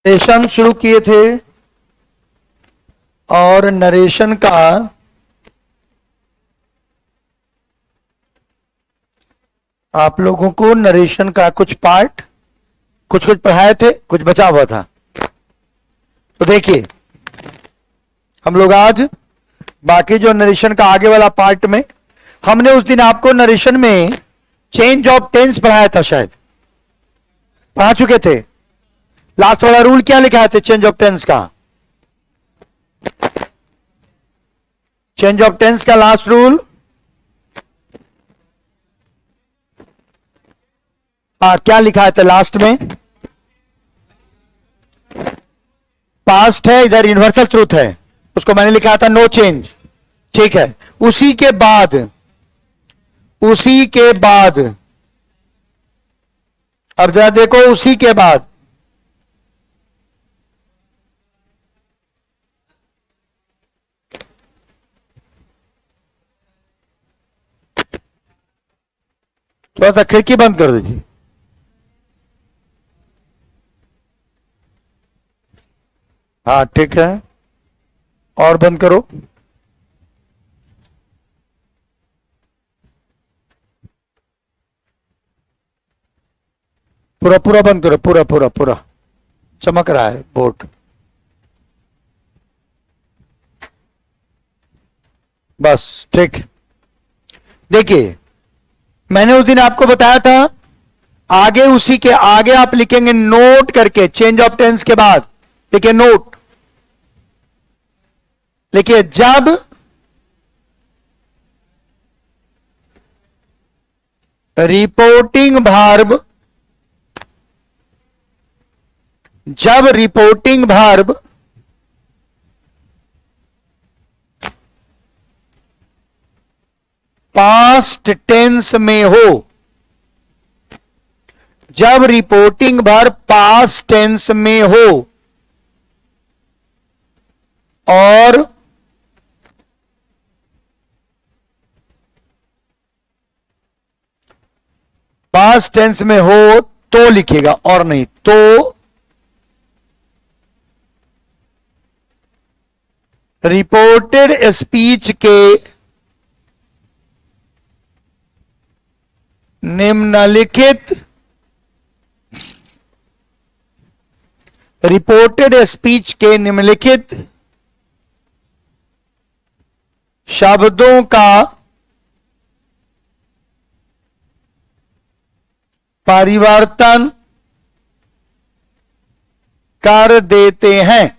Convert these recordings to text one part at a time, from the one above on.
Narration शुरू किए थे और नरेशन का आप लोगों को नरेशन का कुछ पार्ट कुछ पढ़ाए थे, कुछ बचा हुआ था। तो देखिए हम लोग आज बाकी जो नरेशन का आगे वाला पार्ट में हमने उस दिन आपको नरेशन में चेंज ऑफ टेंस पढ़ाया था, शायद पढ़ा चुके थे। लास्ट वाला रूल क्या लिखा है चेंज ऑफ टेंस का? चेंज ऑफ टेंस का लास्ट रूल क्या लिखा था लास्ट में? पास्ट है, इधर यूनिवर्सल ट्रूथ है, उसको मैंने लिखा था नो चेंज। ठीक है, उसी के बाद अब जरा देखो, उसी के बाद थोड़ा सा खिड़की बंद कर दीजिए। हाँ ठीक है, और बंद करो। पूरा पूरा बंद करो, पूरा पूरा पूरा चमक रहा है बोर्ड। बस ठीक। देखिए मैंने उस दिन आपको बताया था, आगे उसी के आगे आप लिखेंगे नोट करके, चेंज ऑफ टेंस के बाद देखिए नोट लिखिए, जब रिपोर्टिंग वर्ब पास्ट टेंस में हो, जब रिपोर्टिंग वर्ब पास्ट टेंस में हो और पास्ट टेंस में हो तो लिखेगा, और नहीं तो रिपोर्टेड स्पीच के निम्नलिखित शब्दों का परिवर्तन कर देते हैं।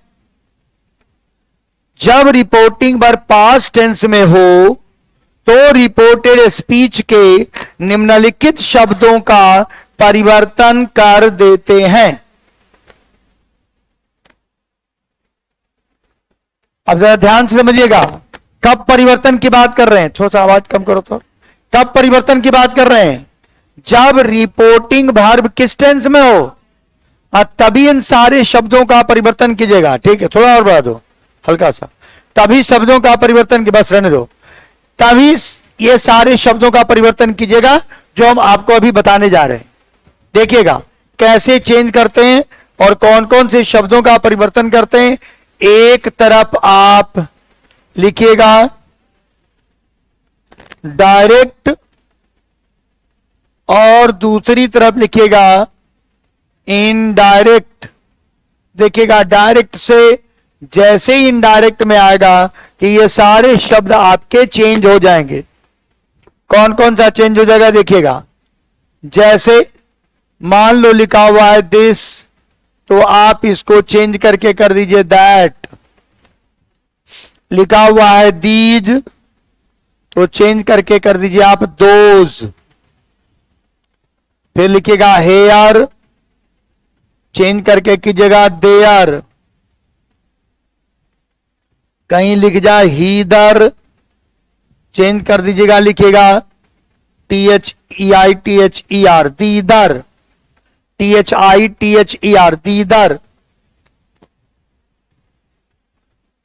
जब रिपोर्टिंग वर्ब पास्ट टेंस में हो तो रिपोर्टेड स्पीच के निम्नलिखित शब्दों का परिवर्तन कर देते हैं। अब जरा ध्यान से समझिएगा, कब परिवर्तन की बात कर रहे हैं? थोड़ा सा आवाज कम करो तो। कब परिवर्तन की बात कर रहे हैं? जब रिपोर्टिंग वर्ब किस टेंस में हो, तभी इन सारे शब्दों का परिवर्तन कीजिएगा। ठीक है, थोड़ा और बढ़ा दो हल्का सा, तभी शब्दों का परिवर्तन की, बस रहने दो, तभी ये सारे शब्दों का परिवर्तन कीजिएगा जो हम आपको अभी बताने जा रहे हैं। देखिएगा कैसे चेंज करते हैं और कौन कौन से शब्दों का परिवर्तन करते हैं। एक तरफ आप लिखिएगा डायरेक्ट और दूसरी तरफ लिखिएगा इनडायरेक्ट। देखिएगा डायरेक्ट से जैसे ही इनडायरेक्ट में आएगा कि ये सारे शब्द आपके चेंज हो जाएंगे। कौन कौन सा चेंज हो जाएगा देखिएगा, जैसे मान लो लिखा हुआ है दिस, तो आप इसको चेंज करके कर दीजिए दैट। लिखा हुआ है दीज, तो चेंज करके कर दीजिए आप दोज। फिर लिखिएगा हेयर, चेंज करके कीजिएगा देयर। कहीं लिख जाए हीदर, चेंज कर दीजिएगा, लिखिएगा THEITHER thither, THITHER thither.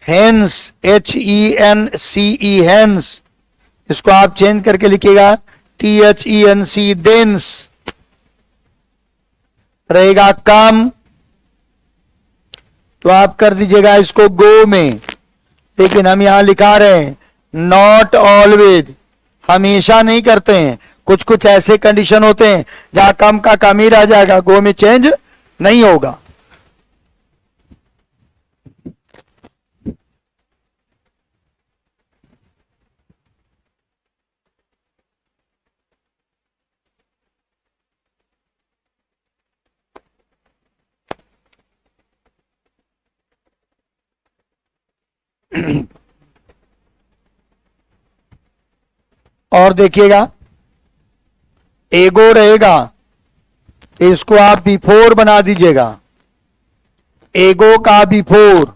Hence HENCE hence, इसको आप चेंज करके लिखिएगा THENC देंस। रहेगा कम, तो आप कर दीजिएगा इसको गो में। लेकिन हम यहां लिखा रहे हैं नॉट ऑलवेज, हमेशा नहीं करते हैं, कुछ कुछ ऐसे कंडीशन होते हैं जहां कम का कम ही रह जाएगा, गो में चेंज नहीं होगा। और देखिएगा एगो रहेगा तो इसको आप बिफोर बना दीजिएगा, एगो का बिफोर,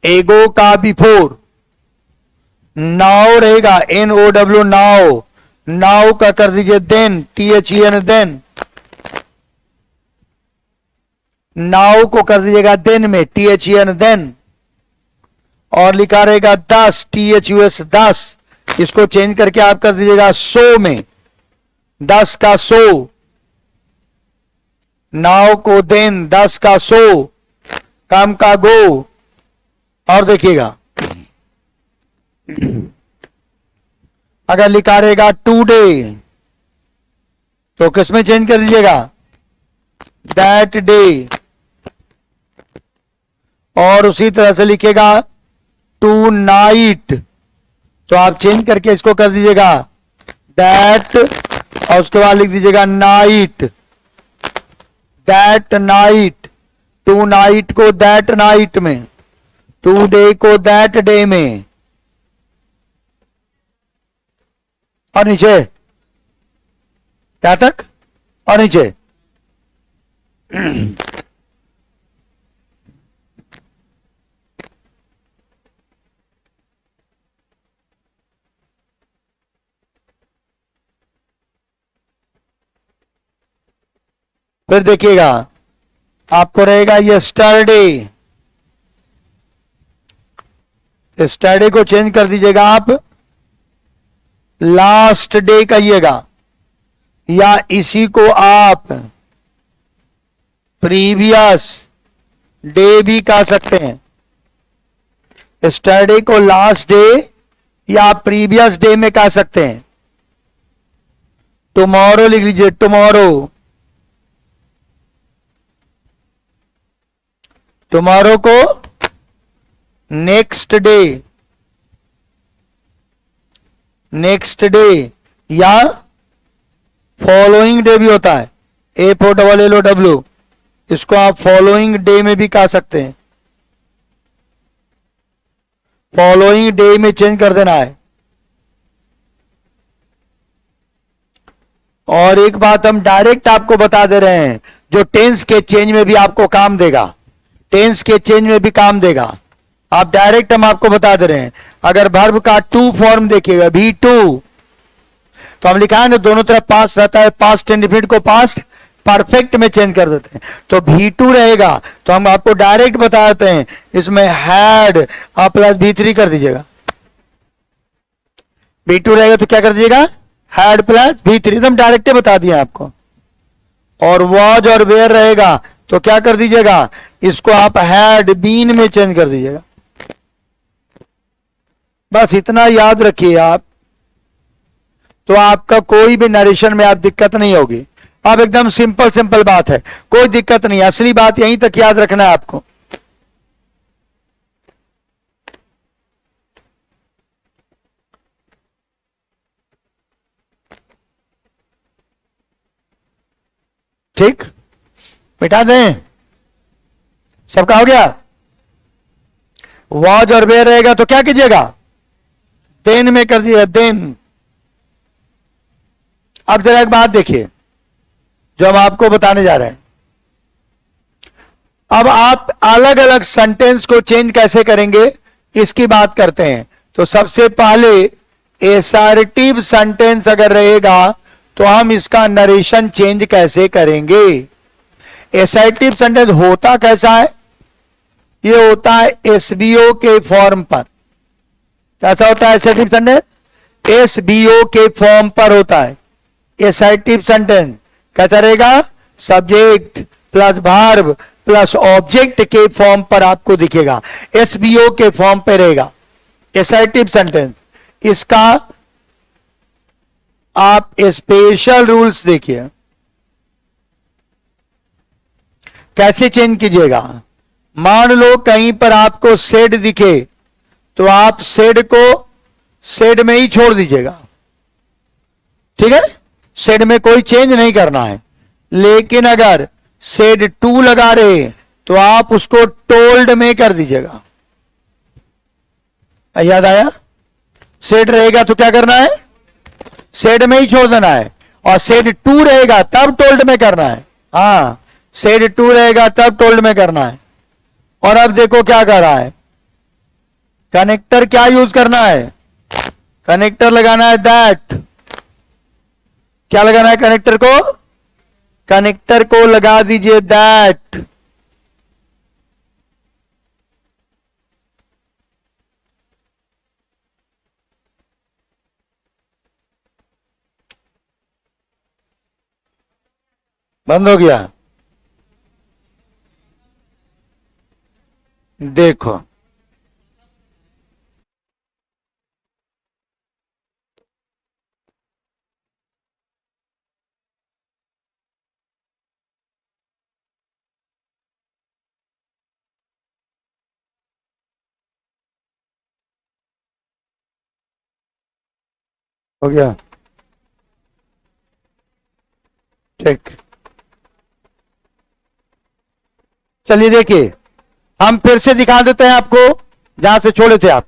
एगो का बिफोर। नाउ रहेगा NOW नाउ, नाउ का कर दीजिए देन, THEN देन, नाउ को कर दीजिएगा देन में, THEN देन। और लिखा रहेगा 10, THUS 10, इसको चेंज करके आप कर दीजिएगा सो में, 10 का सो, नाउ को देन, 10 का सो, काम का गो। और देखिएगा अगर लिखा रहेगा टुडे तो किसमें चेंज कर दीजिएगा, दैट डे। और उसी तरह से लिखेगा टू नाइट तो आप चेंज करके इसको कर दीजिएगा दैट, और उसके बाद लिख दीजिएगा night, that night. Tonight को दैट नाइट में, टू डे को दैट डे में। और नीचे क्या तक, और नीचे फिर देखिएगा आपको रहेगा यस्टरडे, यस्टरडे को चेंज कर दीजिएगा आप लास्ट डे कहिएगा, या इसी को आप प्रीवियस डे भी कह सकते हैं। यस्टरडे को लास्ट डे या प्रीवियस डे में कह सकते हैं। टुमारो लिख लीजिए, टुमारो, टुमारो को नेक्स्ट डे, नेक्स्ट डे या फॉलोइंग डे भी होता है, FOLLOW, इसको आप फॉलोइंग डे में भी कह सकते हैं, फॉलोइंग डे में चेंज कर देना है। और एक बात हम डायरेक्ट आपको बता दे रहे हैं जो टेंस के चेंज में भी आपको काम देगा, टेंस के चेंज में भी काम देगा। आप डायरेक्ट हम आपको बता दे रहे हैं, अगर वर्ब का टू फॉर्म देखिएगा V2 तो हम लिखा है ना दोनों तरफ पास्ट रहता है, पास्ट इंडेफिनिट को पास्ट परफेक्ट में चेंज कर देते हैं। तो V2 रहेगा तो हम आपको डायरेक्ट बता देते हैं इसमें हैड आप प्लस V3 कर दीजिएगा। V2 रहेगा तो क्या कर दीजिएगा, हैड प्लस V3, एकदम डायरेक्ट बता दिया आपको। और वॉज और वेयर रहेगा तो क्या कर दीजिएगा, इसको आप हैड बीन में चेंज कर दीजिएगा। बस इतना याद रखिए आप, तो आपका कोई भी नरेशन में आप दिक्कत नहीं होगी। अब एकदम सिंपल सिंपल बात है, कोई दिक्कत नहीं, असली बात यहीं तक याद रखना है आपको। ठीक, मिटा दें, सबका हो गया। वॉज और वेयर रहेगा तो क्या कीजिएगा, देन में कर दिएगा, देन। अब जरा एक बात देखिए जो हम आपको बताने जा रहे हैं। अब आप अलग अलग सेंटेंस को चेंज कैसे करेंगे इसकी बात करते हैं। तो सबसे पहले एसर्टिव सेंटेंस अगर रहेगा तो हम इसका नरेशन चेंज कैसे करेंगे। एसर्टिव सेंटेंस होता कैसा है, ये होता है एसबीओ के फॉर्म पर। कैसा होता है एसर्टिव सेंटेंस, एसबीओ के फॉर्म पर होता है एसर्टिव सेंटेंस। कैसा रहेगा, subject plus verb plus object के फॉर्म पर आपको दिखेगा, एसबीओ के फॉर्म पे रहेगा एसर्टिव सेंटेंस। इसका आप स्पेशल रूल्स देखिए कैसे चेंज कीजिएगा। मान लो कहीं पर आपको सेड दिखे तो आप सेड को सेड में ही छोड़ दीजिएगा, ठीक है, सेड में कोई चेंज नहीं करना है। लेकिन अगर सेड टू लगा रहे तो आप उसको टोल्ड में कर दीजिएगा। याद आया? सेड रहेगा तो क्या करना है, सेड में ही छोड़ देना है, और सेड टू रहेगा तब टोल्ड में करना है। हाँ, सेड टू रहेगा तब टोल्ड में करना है। और अब देखो क्या कर रहा है, कनेक्टर क्या यूज करना है, कनेक्टर लगाना है दैट। क्या लगाना है कनेक्टर को, कनेक्टर को लगा दीजिए दैट। बंद हो गया, देखो हो गया, ठीक। चलिए देखिए, हम फिर से दिखा देते हैं आपको जहां से छोड़े थे। आप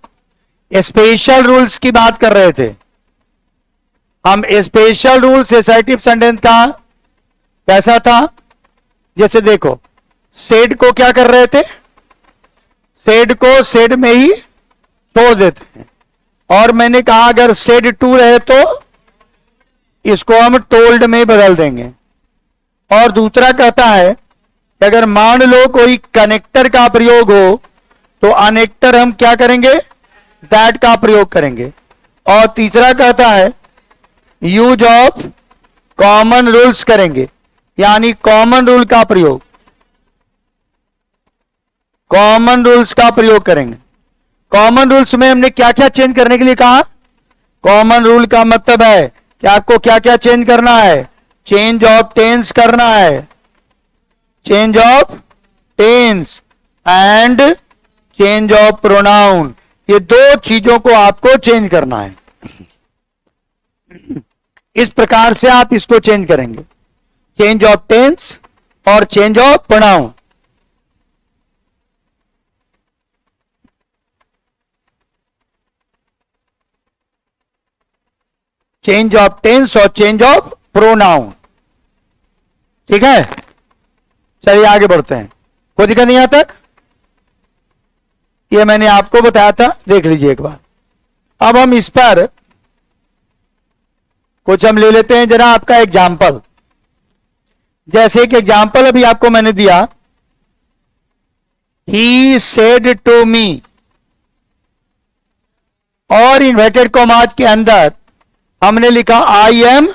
स्पेशल रूल्स की बात कर रहे थे, हम स्पेशल रूल्स एसर्टिव सेंटेंस का कैसा था। जैसे देखो, सेड को क्या कर रहे थे, सेड को सेड में ही छोड़ देते हैं, और मैंने कहा अगर सेड टू रहे तो इसको हम टोल्ड में बदल देंगे। और दूसरा कहता है कि अगर मान लो कोई कनेक्टर का प्रयोग हो तो अनेक्टर हम क्या करेंगे, दैट का प्रयोग करेंगे। और तीसरा कहता है यूज ऑफ कॉमन रूल्स करेंगे, यानी कॉमन रूल का प्रयोग, कॉमन रूल्स का प्रयोग करेंगे। कॉमन रूल्स में हमने क्या क्या चेंज करने के लिए कहा, कॉमन रूल का मतलब है कि आपको क्या क्या चेंज करना है, चेंज ऑफ टेंस करना है, change of tense and change of pronoun, ये दो चीजों को आपको चेंज करना है। इस प्रकार से आप इसको चेंज करेंगे, चेंज ऑफ टेंस और change of pronoun. Change of tense और चेंज ऑफ प्रोनाउन, ठीक है। चलिए आगे बढ़ते हैं, कोई दिक्कत नहीं आता, ये मैंने आपको बताया था, देख लीजिए एक बार। अब हम इस पर कुछ हम ले लेते हैं जरा आपका एग्जाम्पल। जैसे एक एग्जाम्पल अभी आपको मैंने दिया, ही सेड टू मी, और इन्वर्टेड कॉमास के अंदर हमने लिखा आई एम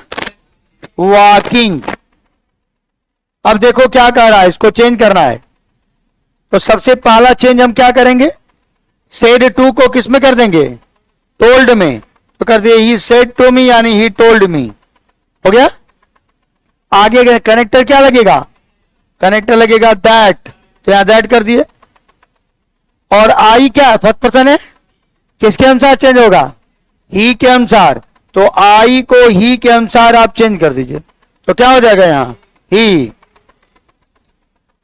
वॉकिंग। अब देखो क्या कह रहा है, इसको चेंज करना है। तो सबसे पहला चेंज हम क्या करेंगे, सेड टू को किस में कर देंगे, टोल्ड में। तो कर दिए ही सेड टू मी, यानी ही टोल्ड मी, हो गया। आगे कनेक्टर क्या लगेगा, कनेक्टर लगेगा दैट, तो यहां दैट कर दिए। और आई क्या फर्स्ट पर्सन है, किसके अनुसार चेंज होगा, ही के अनुसार। तो आई को ही के अनुसार आप चेंज कर दीजिए, तो क्या हो जाएगा यहां ही।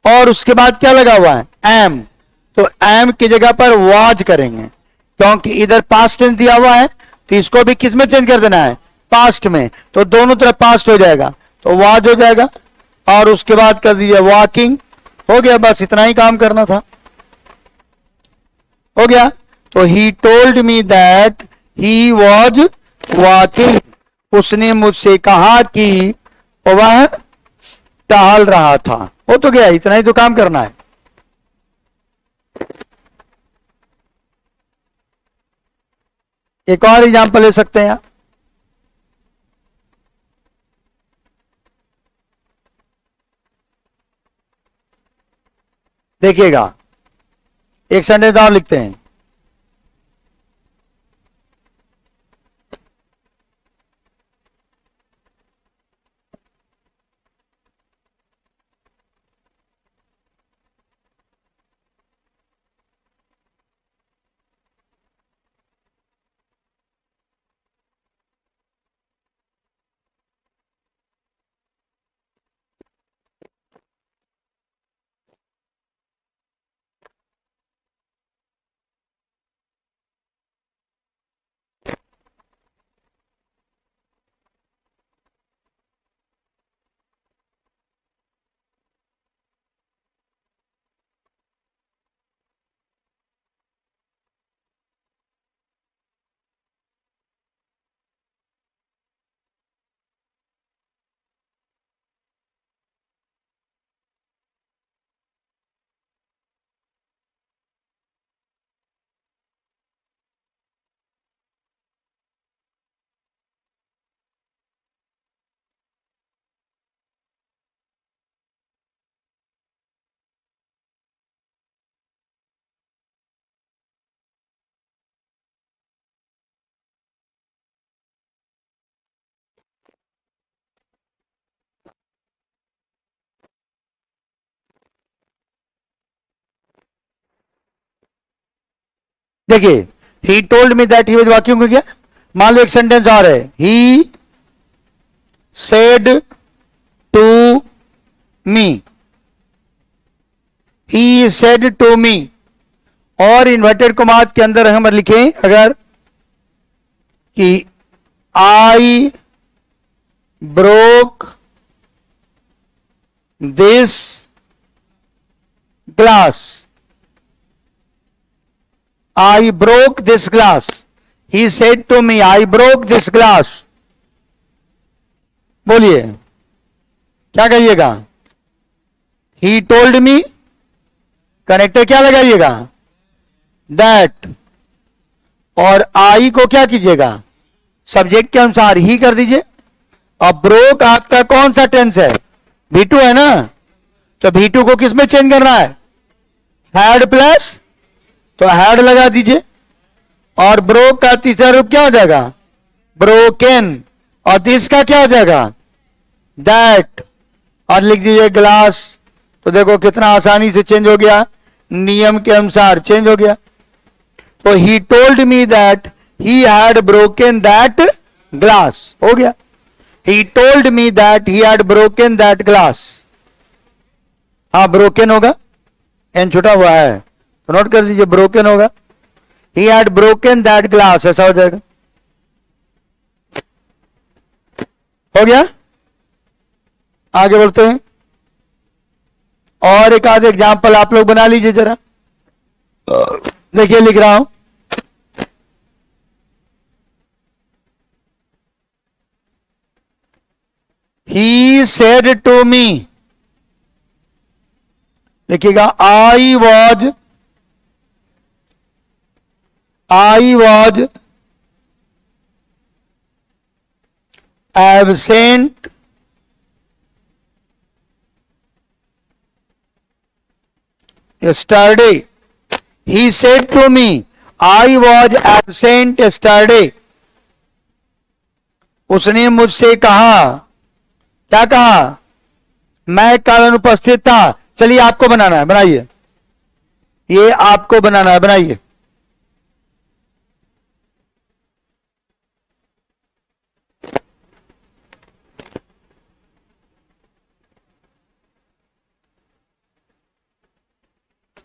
और उसके बाद क्या लगा हुआ है, एम, तो एम की जगह पर वाज करेंगे, क्योंकि इधर पास्ट टेंस दिया हुआ है, तो इसको भी किस में चेंज कर देना है, पास्ट में। तो दोनों तरफ पास्ट हो जाएगा, तो वाज हो जाएगा। और उसके बाद कर दीजिए वॉकिंग, हो गया। बस इतना ही काम करना था, हो गया। तो ही told me that he was walking, उसने मुझसे कहा कि वह टहल रहा था, हो तो गया, इतना ही तो काम करना है। एक और एग्जांपल ले सकते हैं आप, देखिएगा, एक सेंटेंस और लिखते हैं। देखिए, he told me that he was walking, हो गया। मान लो एक सेंटेंस और है, he said to me, he said to me, और इन्वर्टेड कॉमास के अंदर हम लिखें अगर कि I broke this glass, I broke this glass. He said to me, I broke this glass. बोलिए क्या कहिएगा? He told me, कनेक्टर क्या लगाइएगा? That, और I को क्या कीजिएगा? सब्जेक्ट के अनुसार ही कर दीजिए। अब ब्रोक आपका कौन सा टेंस है? V2 है ना, तो V2 को किस में चेंज करना है? हैड प्लस, तो हैड लगा दीजिए, और ब्रोक का तीसरा रूप क्या हो जाएगा? ब्रोकन, और दिस का क्या हो जाएगा? दैट, और लिख दीजिए ग्लास। तो देखो कितना आसानी से चेंज हो गया, नियम के अनुसार चेंज हो गया। तो ही told me that he had broken that glass, हो गया। ही told me that he had broken that glass. हाँ ब्रोकन होगा, एन छुटा हुआ है तो नोट कर दीजिए, ब्रोकन होगा। He had broken that glass, ऐसा हो जाएगा। हो गया, आगे बढ़ते हैं। और एक आध एग्जाम्पल आप लोग बना लीजिए जरा। देखिए लिख रहा हूं, ही सेड टू मी, देखिएगा I was absent yesterday. He said to me, I was absent yesterday. उसने मुझसे कहा, क्या कहा? मैं कल अनुपस्थित था। चलिए आपको बनाना है, बनाइए, ये आपको बनाना है, बनाइए।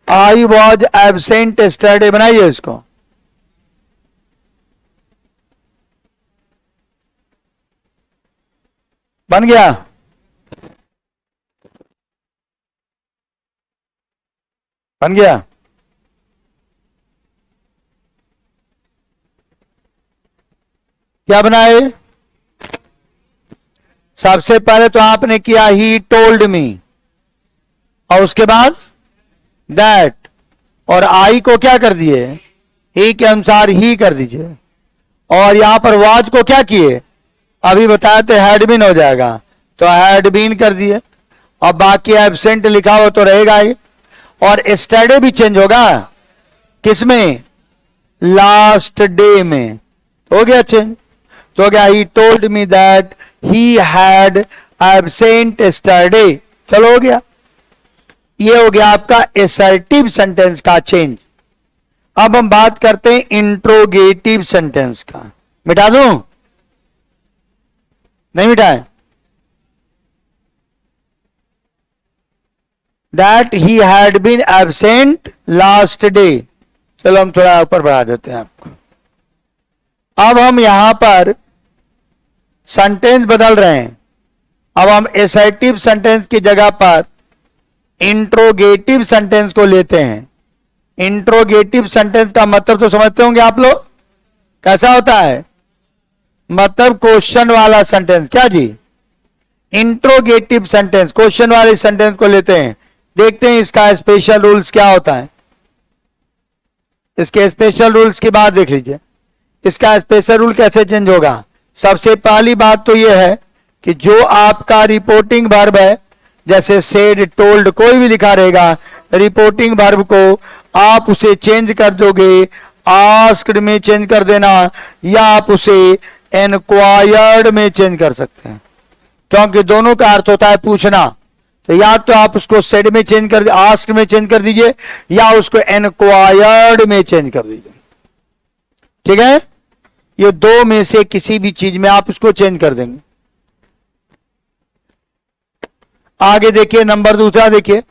I was absent yesterday, बनाइए इसको। बन गया? बन गया? क्या बनाए? सबसे पहले तो आपने किया ही टोल्ड मी, और उसके बाद दैट, और आई को क्या कर दिए? ही के अनुसार ही कर दीजिए, और यहां पर वाज को क्या किए? अभी बताया तो हैड बीन हो जाएगा, तो हैड बीन कर दिए, और बाकी एब्सेंट लिखा हो तो रहेगा ही, और yesterday भी चेंज होगा, किसमें? लास्ट डे में। हो गया चेंज। तो हो गया ही told me that he had absent yesterday। चलो हो गया, ये हो गया आपका एसर्टिव सेंटेंस का चेंज। अब हम बात करते हैं इंट्रोगेटिव सेंटेंस का। मिटा दूं? नहीं मिटाए? That he had been absent last day. चलो हम थोड़ा ऊपर बढ़ा देते हैं आपको। अब हम यहां पर सेंटेंस बदल रहे हैं। अब हम एसर्टिव सेंटेंस की जगह पर इंट्रोगेटिव सेंटेंस को लेते हैं। इंट्रोगेटिव सेंटेंस का मतलब तो समझते होंगे आप लोग, कैसा होता है? मतलब क्वेश्चन वाला सेंटेंस। क्या जी? इंट्रोगेटिव सेंटेंस, क्वेश्चन वाले सेंटेंस को लेते हैं। देखते हैं इसका स्पेशल रूल्स क्या होता है। इसके स्पेशल रूल्स की बात देख लीजिए। इसका स्पेशल रूल कैसे चेंज होगा? सबसे पहली बात तो यह है कि जो आपका रिपोर्टिंग वर्ब है, जैसे सेड, टोल्ड, कोई भी लिखा रहेगा, रिपोर्टिंग वर्ब को आप उसे चेंज कर दोगे, आस्क्ड में चेंज कर देना, या आप उसे एनक्वायर्ड में चेंज कर सकते हैं, क्योंकि दोनों का अर्थ होता है पूछना। तो या तो आप उसको सेड में चेंज कर, आस्क्ड में चेंज कर दीजिए, या उसको एनक्वायर्ड में चेंज कर दीजिए। ठीक है? ये दो में से किसी भी चीज में आप उसको चेंज कर देंगे। आगे देखिए, नंबर दूसरा देखिए,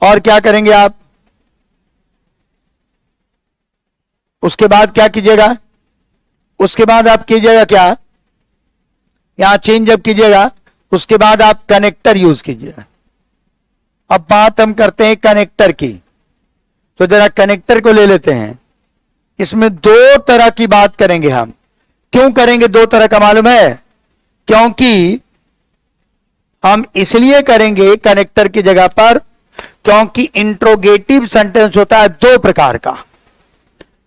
और क्या करेंगे आप? उसके बाद क्या कीजिएगा? उसके बाद आप कीजिएगा क्या? यहां चेंज जब कीजिएगा, उसके बाद आप कनेक्टर यूज कीजिएगा। अब बात हम करते हैं कनेक्टर की, तो जरा कनेक्टर को ले लेते हैं। इसमें दो तरह की बात करेंगे हम। क्यों करेंगे दो तरह का मालूम है? क्योंकि हम इसलिए करेंगे कनेक्टर की जगह पर, क्योंकि इंट्रोगेटिव सेंटेंस होता है दो प्रकार का।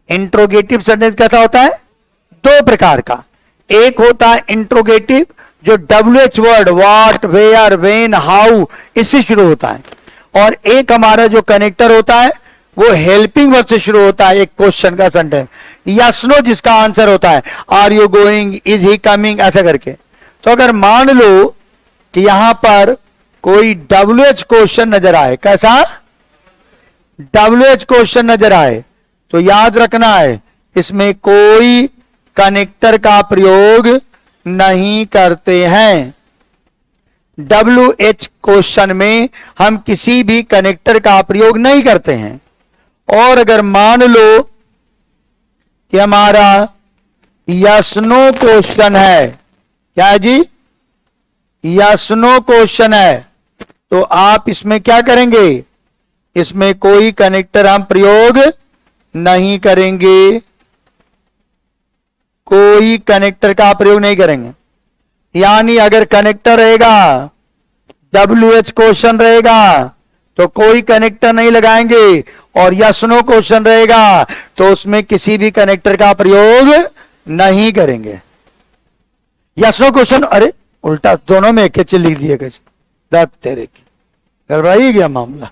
इंट्रोगेटिव सेंटेंस कैसा होता है? दो प्रकार का। एक होता है इंट्रोगेटिव जो WH word, what, where, when, how, इससे शुरू होता है। और एक हमारा जो कनेक्टर होता है वो हेल्पिंग वर्ब से शुरू होता है, एक क्वेश्चन का सेंटेंस, यस नो जिसका आंसर होता है are you going, is he coming, ऐसा करके। तो अगर मान लो कि यहां पर कोई WH क्वेश्चन नजर आए, कैसा? WH क्वेश्चन नजर आए, तो याद रखना है इसमें कोई कनेक्टर का प्रयोग नहीं करते हैं। WH क्वेश्चन में हम किसी भी कनेक्टर का प्रयोग नहीं करते हैं। और अगर मान लो कि हमारा यस नो क्वेश्चन है, क्या है जी? यस नो क्वेश्चन है, तो आप इसमें क्या करेंगे? इसमें कोई कनेक्टर हम प्रयोग नहीं करेंगे, कोई कनेक्टर का प्रयोग नहीं करेंगे। यानी अगर कनेक्टर रहेगा, WH क्वेश्चन रहेगा, तो कोई कनेक्टर नहीं लगाएंगे, और यस नो क्वेश्चन रहेगा तो उसमें किसी भी कनेक्टर का प्रयोग नहीं करेंगे। यस नो क्वेश्चन, अरे उल्टा दोनों में एक लिख दिए, कैसे दत्त तेरे की, गड़बड़ाई गया मामला।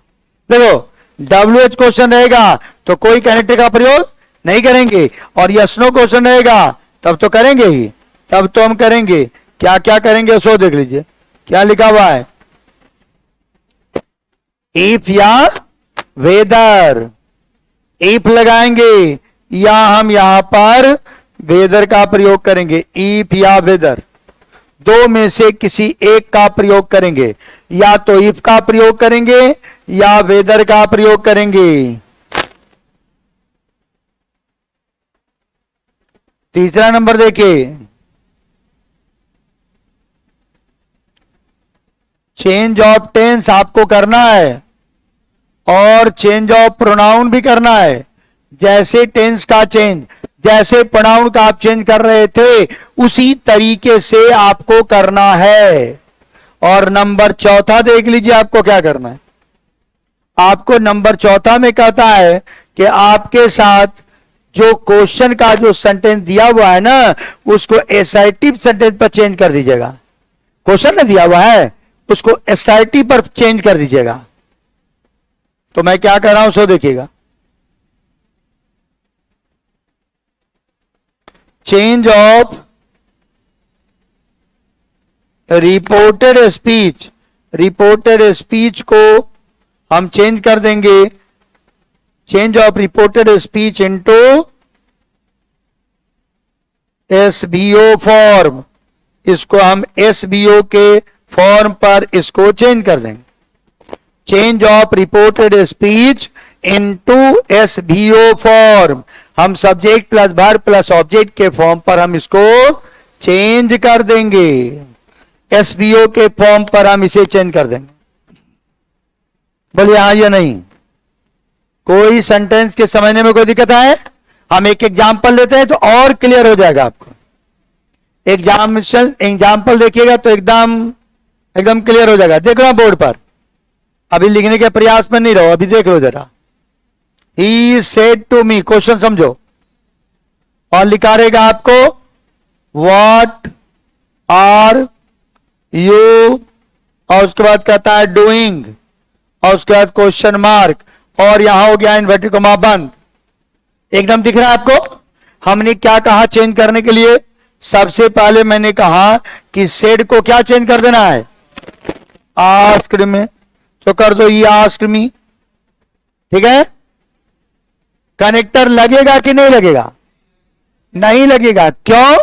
देखो, WH क्वेश्चन रहेगा तो कोई कनेक्टर का प्रयोग नहीं करेंगे, और यस नो क्वेश्चन रहेगा तब तो करेंगे ही। तब तो हम करेंगे क्या क्या करेंगे, सो देख लीजिए क्या लिखा हुआ है। इफ या वेदर, इफ लगाएंगे या हम यहां पर वेदर का प्रयोग करेंगे। इफ या वेदर, दो में से किसी एक का प्रयोग करेंगे, या तो इफ का प्रयोग करेंगे या वेदर का प्रयोग करेंगे। तीसरा नंबर देखिए, चेंज ऑफ टेंस आपको करना है और चेंज ऑफ प्रोनाउन भी करना है। जैसे टेंस का चेंज, जैसे प्रोनाउन का आप चेंज कर रहे थे, उसी तरीके से आपको करना है। और नंबर चौथा देख लीजिए आपको क्या करना है। आपको नंबर चौथा में कहता है कि आपके साथ जो क्वेश्चन का जो सेंटेंस दिया हुआ है ना, उसको एसर्टिव सेंटेंस पर चेंज कर दीजिएगा। क्वेश्चन में दिया हुआ है उसको एसर्टिव पर चेंज कर दीजिएगा। तो मैं क्या कर रहा हूं सो देखिएगा। Change of reported speech, reported speech को हम चेंज कर देंगे, change of reported speech into SVO form, इसको हम एसबीओ के फॉर्म पर इसको चेंज कर देंगे। Change of reported speech into SVO form, हम subject plus verb plus object के फॉर्म पर हम इसको चेंज कर देंगे, एसबीओ के फॉर्म पर हम इसे चेंज कर देंगे। बोलिए हाँ या नहीं? कोई सेंटेंस के समझने में कोई दिक्कत है? हम एक एग्जाम्पल लेते हैं तो और क्लियर हो जाएगा आपको। एग्जाम्पल देखिएगा तो एकदम क्लियर हो जाएगा। देख लो बोर्ड पर, अभी लिखने के प्रयास में नहीं रहो, अभी देख लो जरा। He said to me, question समझो, और लिखा रहेगा आपको व्हाट आर यू, और उसके बाद कहता है डूइंग, और उसके बाद क्वेश्चन मार्क, और यहां हो गया इन्वर्टेड कॉमा बंद। एकदम दिख रहा है आपको? हमने क्या कहा चेंज करने के लिए? सबसे पहले मैंने कहा कि सेड को क्या चेंज कर देना है? आस्क्ड में, तो कर दो ये आस्क्ड मी। ठीक है? कनेक्टर लगेगा कि नहीं लगेगा? नहीं लगेगा। क्यों?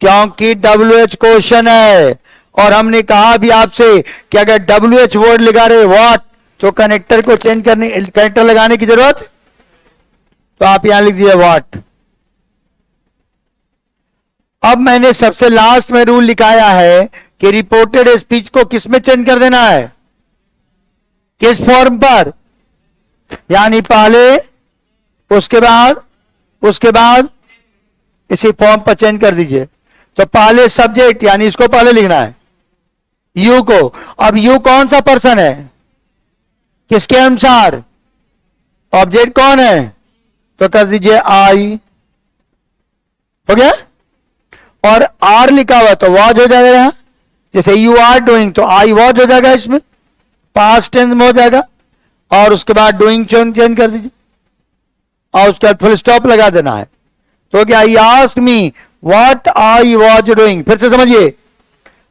क्योंकि WH क्वेश्चन है, और हमने कहा भी आपसे कि अगर WH वर्ड लगा रहे व्हाट, तो कनेक्टर को चेंज करने, कनेक्टर लगाने की जरूरत, तो आप यहां लिख दीजिए व्हाट। अब मैंने सबसे लास्ट में रूल लिखाया है कि रिपोर्टेड स्पीच को किस में चेंज कर देना है? किस फॉर्म पर? यानी पहले, उसके बाद इसी फॉर्म पर चेंज कर दीजिए। तो पहले सब्जेक्ट, यानी इसको पहले लिखना है यू को। अब यू कौन सा पर्सन है? किसके अनुसार? ऑब्जेक्ट कौन है? तो कर दीजिए आई। हो गया? और आर लिखा हुआ तो वॉज हो जाएगा, जैसे यू आर डूइंग तो आई वॉज हो जाएगा, इसमें पास्ट टेंस में हो जाएगा, और उसके बाद डूइंग चेंज कर दीजिए, और उसके बाद फुल स्टॉप लगा देना है। तो क्या I asked me what I was doing. फिर से समझिए,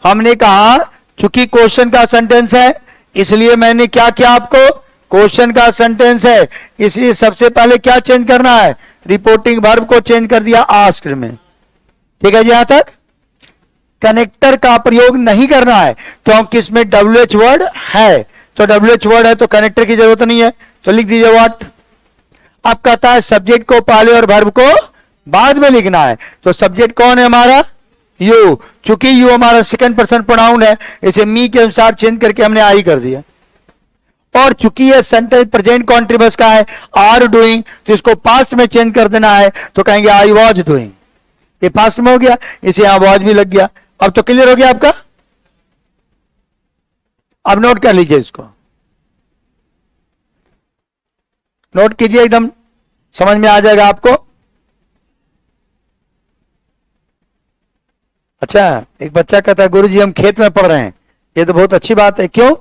हमने कहा चूंकि क्वेश्चन का सेंटेंस है, इसलिए मैंने क्या किया आपको? क्वेश्चन का सेंटेंस है, इसलिए सबसे पहले क्या चेंज करना है? रिपोर्टिंग वर्ब को चेंज कर दिया आस्क्ड में। ठीक है जी? यहां तक कनेक्टर का प्रयोग नहीं करना है, क्योंकि इसमें WH वर्ड है, तो WH वर्ड है तो कनेक्टर की जरूरत नहीं है, तो लिख दीजिए व्हाट। अब कहता है सब्जेक्ट को पहले और वर्ब को बाद में लिखना है, तो सब्जेक्ट कौन है हमारा? यू। चूंकि यू हमारा सेकंड पर्सन प्रोनाउन है, इसे मी के अनुसार चेंज करके हमने आई कर दिया। और चूंकि ये सेंटेंस प्रेजेंट कॉन्टिन्यूअस का है, आर डूइंग, तो इसको पास्ट में चेंज कर देना है, तो कहेंगे आई वॉज डूइंग। ये पास्ट में हो गया, इसे यहां वॉज भी लग गया। अब तो क्लियर हो गया आपका? अब नोट कर लीजिए, इसको नोट कीजिए, एकदम समझ में आ जाएगा आपको। अच्छा, एक बच्चा कहता है गुरुजी हम खेत में पढ़ रहे हैं। ये तो बहुत अच्छी बात है। क्यों?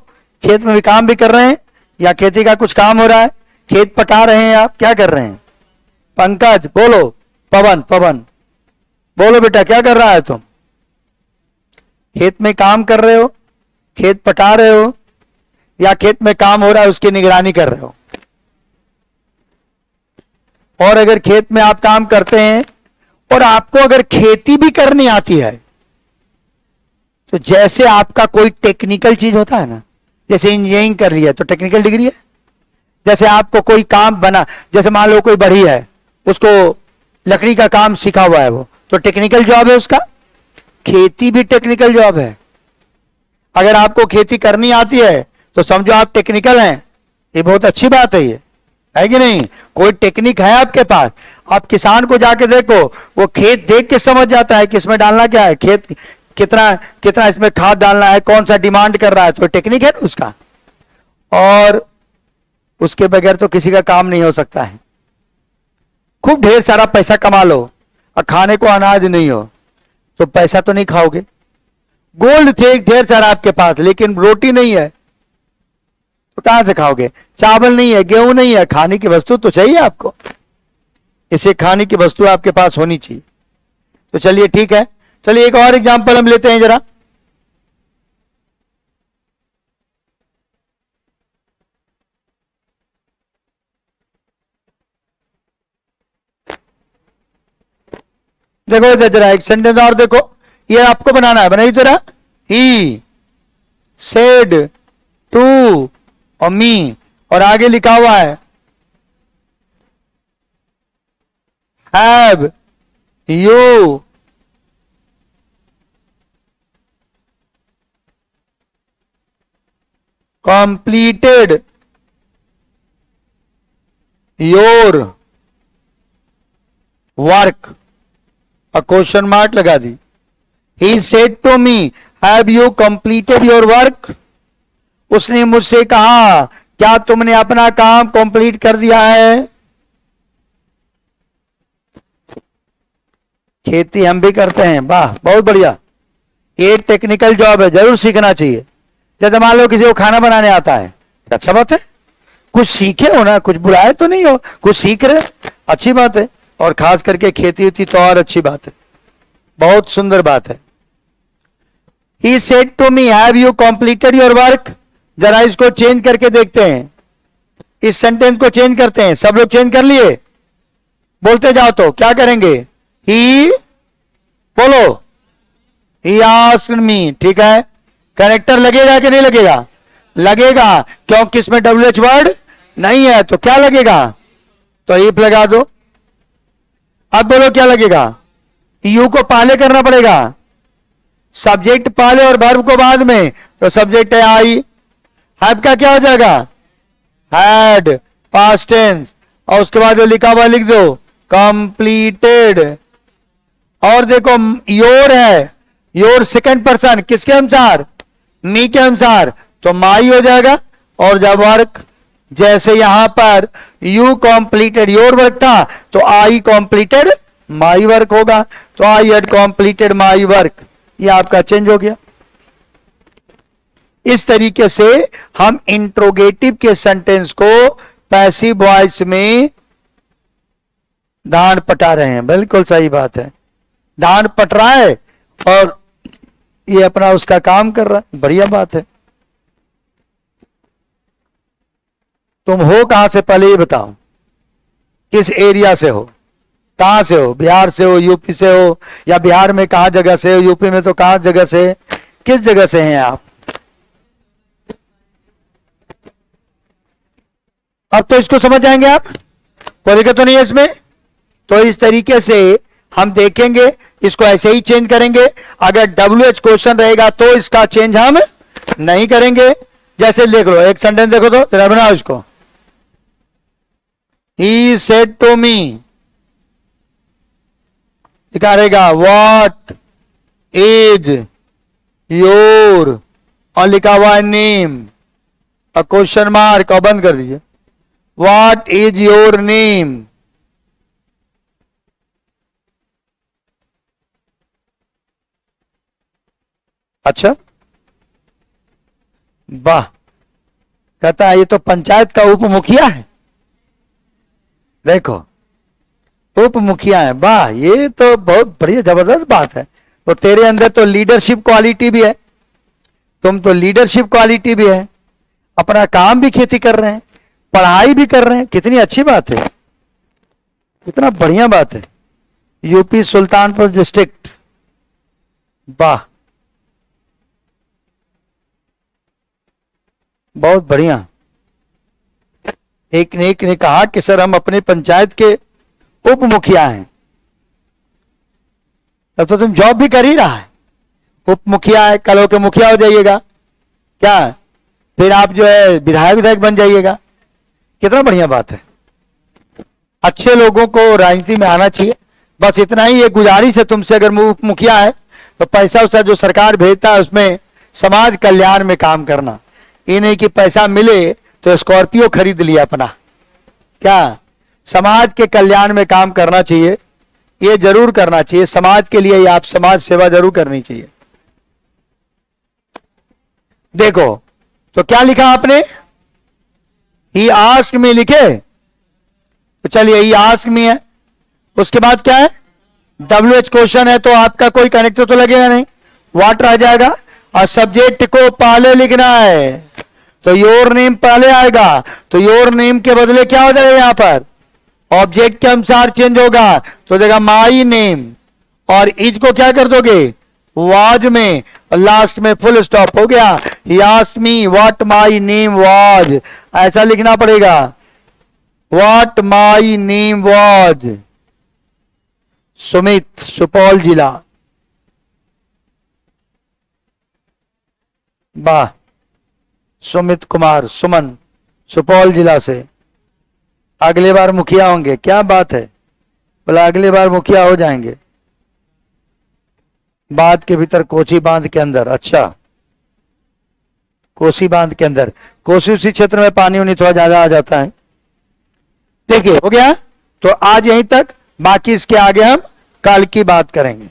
खेत में भी काम भी कर रहे हैं, या खेती का कुछ काम हो रहा है? खेत पटा रहे हैं आप? क्या कर रहे हैं? पंकज बोलो। पवन बोलो बेटा, क्या कर रहा है तुम? खेत में काम कर रहे हो, खेत पटा रहे हो, या खेत में काम हो रहा है उसकी निगरानी कर रहे हो? और अगर खेत में आप काम करते हैं और आपको अगर खेती भी करनी आती है, तो जैसे आपका कोई टेक्निकल चीज होता है ना, जैसे इंजीनियरिंग कर लिया तो टेक्निकल डिग्री है। जैसे आपको कोई काम बना, जैसे मान लो कोई बढ़ी है, उसको लकड़ी का काम सीखा हुआ है, वो तो टेक्निकल जॉब है उसका। खेती भी टेक्निकल जॉब है। अगर आपको खेती करनी आती है तो समझो आप टेक्निकल हैं, ये बहुत अच्छी बात है। ये है कि नहीं? कोई टेक्निक है आपके पास। आप किसान को जाके देखो, वो खेत देख के समझ जाता है कि इसमें डालना क्या है, खेत कितना इसमें खाद डालना है, कौन सा डिमांड कर रहा है, तो टेक्निक है ना उसका। और उसके बगैर तो किसी का काम नहीं हो सकता है। खूब ढेर सारा पैसा कमा लो और खाने को अनाज नहीं हो तो पैसा तो नहीं खाओगे। गोल्ड थे ढेर सारा आपके पास, लेकिन रोटी नहीं है तो कहां से खाओगे? चावल नहीं है, गेहूं नहीं है, खाने की वस्तु तो चाहिए आपको, इसे खाने की वस्तु आपके पास होनी चाहिए। तो चलिए ठीक है, चलिए एक और एग्जांपल हम लेते हैं जरा। देखो जरा एक सेंटेंस और देखो, ये आपको बनाना है, बनाइए जरा। ही सेड टू और मी, और आगे लिखा हुआ है have you completed your work, question mark लगा दी। He said to me have you completed your work, उसने मुझसे कहा क्या तुमने अपना काम कंप्लीट कर दिया है? खेती हम भी करते हैं, वाह बहुत बढ़िया, ये टेक्निकल जॉब है, जरूर सीखना चाहिए। जैसे मान लो किसी को खाना बनाने आता है, अच्छा बात है, कुछ सीखे हो ना, कुछ बुराई तो नहीं हो, कुछ सीख रहे, अच्छी बात है। और खास करके खेती होती तो और अच्छी बात है, बहुत सुंदर बात है। He said to me, have you completed your work? जरा इसको चेंज करके देखते हैं, इस सेंटेंस को चेंज करते हैं। सब लोग चेंज कर लिए, बोलते जाओ तो क्या करेंगे? He, बोलो, He asked me, ठीक है। कनेक्टर लगेगा कि नहीं लगेगा? लगेगा, क्योंकि इसमें WH वर्ड नहीं है, तो क्या लगेगा? तो इफ लगा दो। अब बोलो क्या लगेगा? यू को पहले करना पड़ेगा, सब्जेक्ट पहले और वर्ब को बाद में, तो सब्जेक्ट है आई। हैव का क्या हो जाएगा? हैड, पास्ट टेंस, और उसके बाद जो लिखा हुआ लिख दो कंप्लीटेड। और देखो योर है, योर सेकंड पर्सन, किसके अनुसार? मी के अनुसार, तो माई हो जाएगा। और जब वर्क, जैसे यहां पर यू कंप्लीटेड योर वर्क था, तो आई कंप्लीटेड माई वर्क होगा, तो I had completed my work, ये आपका चेंज हो गया। इस तरीके से हम इंट्रोगेटिव के सेंटेंस को पैसिव वॉइस में दान पटा रहे हैं। बिल्कुल सही बात है, दान पट रहा है और ये अपना उसका काम कर रहा है, बढ़िया बात है। तुम हो कहां से, पहले ये बताओ, किस एरिया से हो, कहां से हो? बिहार से हो, यूपी से हो, या बिहार में कहां जगह से हो, यूपी में तो कहां जगह से, किस जगह से हैं आप? अब तो इसको समझ जाएंगे आप, कोई दिक्कत तो नहीं है इसमें। तो इस तरीके से हम देखेंगे, इसको ऐसे ही चेंज करेंगे। अगर WH क्वेश्चन रहेगा तो इसका चेंज हम नहीं करेंगे। जैसे लिख लो, एक सेंटेंस देखो तो जरा बनाओ इसको। He said to me, लिखा रहेगा what is your, और लिखा हुआ है नेम, और क्वेश्चन मार्क, और बंद कर दीजिए। What is your name? अच्छा, वाह, कहता है ये तो पंचायत का उप मुखिया है। देखो उप मुखिया है, वाह, ये तो बहुत बढ़िया जबरदस्त बात है। तो तेरे अंदर तो लीडरशिप क्वालिटी भी है, तुम तो लीडरशिप क्वालिटी भी है, अपना काम भी खेती कर रहे हैं, पढ़ाई भी कर रहे हैं, कितनी अच्छी बात है, कितना बढ़िया बात है। यूपी सुल्तानपुर डिस्ट्रिक्ट, वाह बहुत बढ़िया। एक ने कहा कि सर हम अपने पंचायत के उप मुखिया हैं। तब तो तुम जॉब भी कर ही रहा है, उप मुखिया है, कल होकर मुखिया हो जाइएगा, क्या फिर आप जो है विधायक बन जाइएगा, कितना बढ़िया बात है। अच्छे लोगों को राजनीति में आना चाहिए, बस इतना ही एक गुजारिश है तुमसे। अगर उप मुखिया है तो पैसा उसा जो सरकार भेजता है उसमें समाज कल्याण में काम करना, ये नहीं कि पैसा मिले तो स्कॉर्पियो खरीद लिया अपना, क्या समाज के कल्याण में काम करना चाहिए, ये जरूर करना चाहिए। समाज के लिए आप समाज सेवा जरूर करनी चाहिए। देखो तो क्या लिखा आपने, ही आस्क्ड मी लिखे, तो चलिए ही आस्क्ड मी है, उसके बाद क्या है, WH क्वेश्चन है तो आपका कोई कनेक्टर तो लगेगा नहीं, व्हाट रह जाएगा, और सब्जेक्ट को पहले लिखना है, तो योर नेम पहले आएगा, तो योर नेम के बदले क्या हो जाएगा, यहां पर ऑब्जेक्ट के अनुसार चेंज होगा, तो देगा माई नेम, और इज को क्या कर दोगे, वाज में, और लास्ट में फुल स्टॉप हो गया। He asked me what my name was, ऐसा लिखना पड़ेगा, what my name was. Sumit, Supaul जिला, वाह, सुमित कुमार, सुमन, सुपौल जिला से, अगले बार मुखिया होंगे, क्या बात है, बोला अगले बार मुखिया हो जाएंगे। बांध के भीतर, कोसी बांध के अंदर, अच्छा कोसी बांध के अंदर, कोसी उसी क्षेत्र में पानी उनी थोड़ा ज्यादा आ जाता है। देखिए हो गया, तो आज यहीं तक, बाकी इसके आगे हम कल की बात करेंगे।